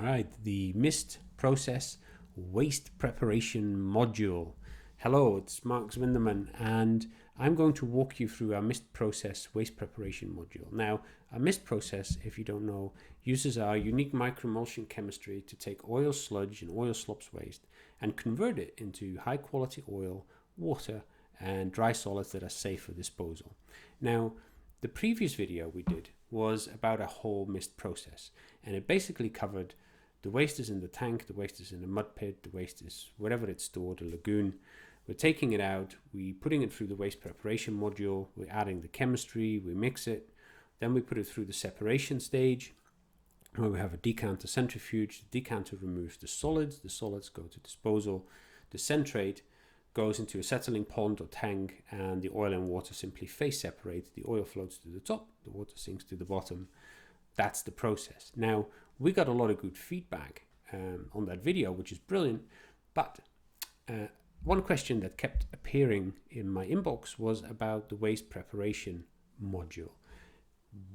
All right, the mist process waste preparation module. Hello, it's Mark Zwinderman, and I'm going to walk you through our mist process waste preparation module. Now, our mist process, if you don't know, uses our unique microemulsion chemistry to take oil sludge and oil slops waste and convert it into high quality oil, water, and dry solids that are safe for disposal. Now, the previous video we did was about a whole mist process, and it basically covered the waste is in the tank, the waste is in the mud pit, the waste is wherever it's stored, a lagoon. We're taking it out, we're putting it through the waste preparation module, we're adding the chemistry, we mix it, then we put it through the separation stage where we have a decanter centrifuge. The decanter removes the solids go to disposal, the centrate goes into a settling pond or tank, and the oil and water simply phase separate. The oil floats to the top, the water sinks to the bottom. That's the process. Now, we got a lot of good feedback on that video, which is brilliant, but one question that kept appearing in my inbox was about the waste preparation module.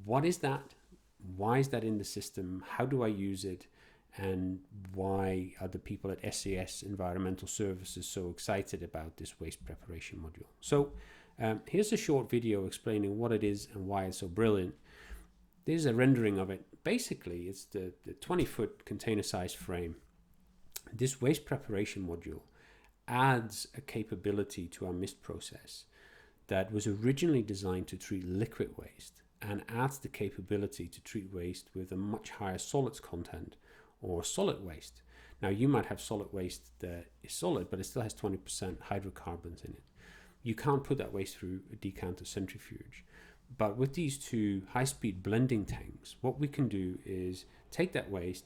What is that? Why is that in the system? How do I use it? And why are the people at SAS Environmental Services so excited about this waste preparation module? So here's a short video explaining what it is and why it's so brilliant. There's a rendering of it. Basically, it's the 20-foot container-sized frame. This waste preparation module adds a capability to our mist process that was originally designed to treat liquid waste and adds the capability to treat waste with a much higher solids content or solid waste. Now, you might have solid waste that is solid, but it still has 20% hydrocarbons in it. You can't put that waste through a decanter centrifuge. But with these two high-speed blending tanks, what we can do is take that waste,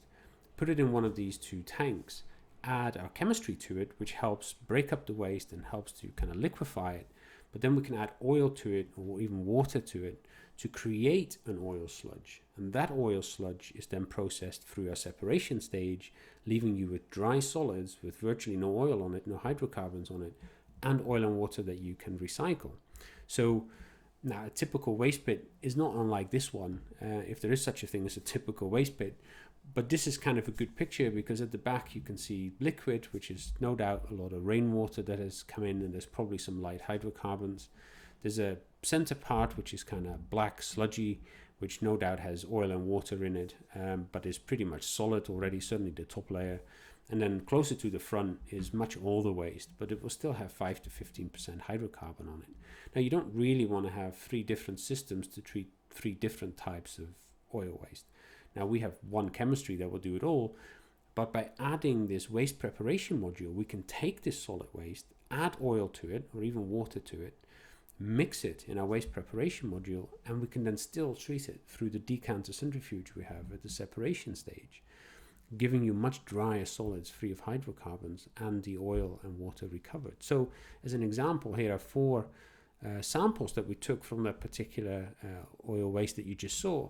put it in one of these two tanks, add our chemistry to it, which helps break up the waste and helps to kind of liquefy it. But then we can add oil to it or even water to it to create an oil sludge. And that oil sludge is then processed through our separation stage, leaving you with dry solids with virtually no oil on it, no hydrocarbons on it, and oil and water that you can recycle. So now, a typical waste pit is not unlike this one, if there is such a thing as a typical waste pit. But this is kind of a good picture because at the back you can see liquid, which is no doubt a lot of rainwater that has come in, and there's probably some light hydrocarbons. There's a center part which is kind of black, sludgy, which no doubt has oil and water in it, but is pretty much solid already, certainly the top layer. And then closer to the front is much older waste, but it will still have 5 to 15% hydrocarbon on it. Now, you don't really want to have 3 different systems to treat 3 different types of oil waste. Now, we have one chemistry that will do it all, but by adding this waste preparation module, we can take this solid waste, add oil to it, or even water to it, mix it in our waste preparation module, and we can then still treat it through the decanter centrifuge we have at the separation stage, giving you much drier solids free of hydrocarbons and the oil and water recovered. So as an example, here are 4 samples that we took from that particular oil waste that you just saw,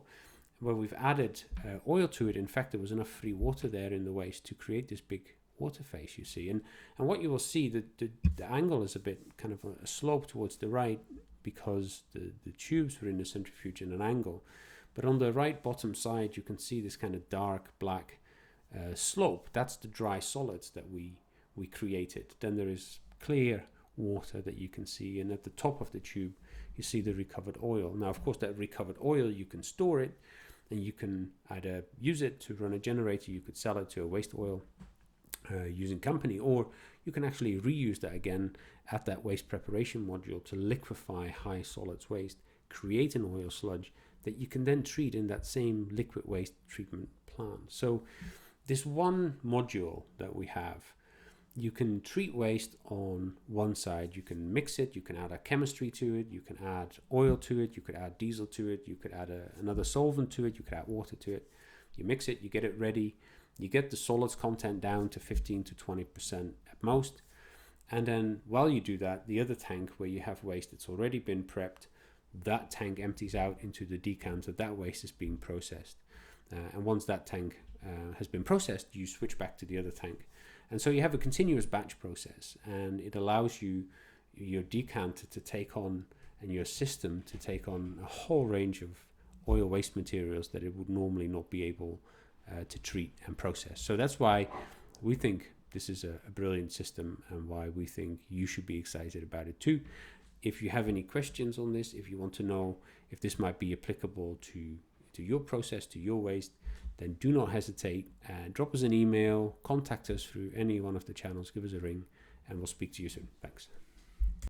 where we've added oil to it. In fact, there was enough free water there in the waste to create this big water face, you see. And what you will see, the angle is a bit kind of a slope towards the right because the tubes were in the centrifuge in an angle. But on the right bottom side, you can see this kind of dark black slope. That's the dry solids that we created. Then there is clear water that you can see, and at the top of the tube you see the recovered oil. Now, of course, that recovered oil, you can store it, and you can either use it to run a generator, you could sell it to a waste oil using company, or you can actually reuse that again at that waste preparation module to liquefy high solids waste, create an oil sludge that you can then treat in that same liquid waste treatment plant. So this one module that we have, you can treat waste on one side, you can mix it, you can add a chemistry to it, you can add oil to it, you could add diesel to it, you could add another solvent to it, you could add water to it. You mix it, you get it ready, you get the solids content down to 15 to 20% at most. And then while you do that, the other tank where you have waste that's already been prepped, that tank empties out into the decanter. That waste is being processed. And once that tank has been processed, you switch back to the other tank. And so you have a continuous batch process, and it allows you, your decanter to take on, and your system to take on a whole range of oil waste materials that it would normally not be able to treat and process. So that's why we think this is a brilliant system, and why we think you should be excited about it too. If you have any questions on this, if you want to know if this might be applicable to your process, to your waste, then do not hesitate and drop us an email, contact us through any one of the channels, give us a ring, and we'll speak to you soon. Thanks.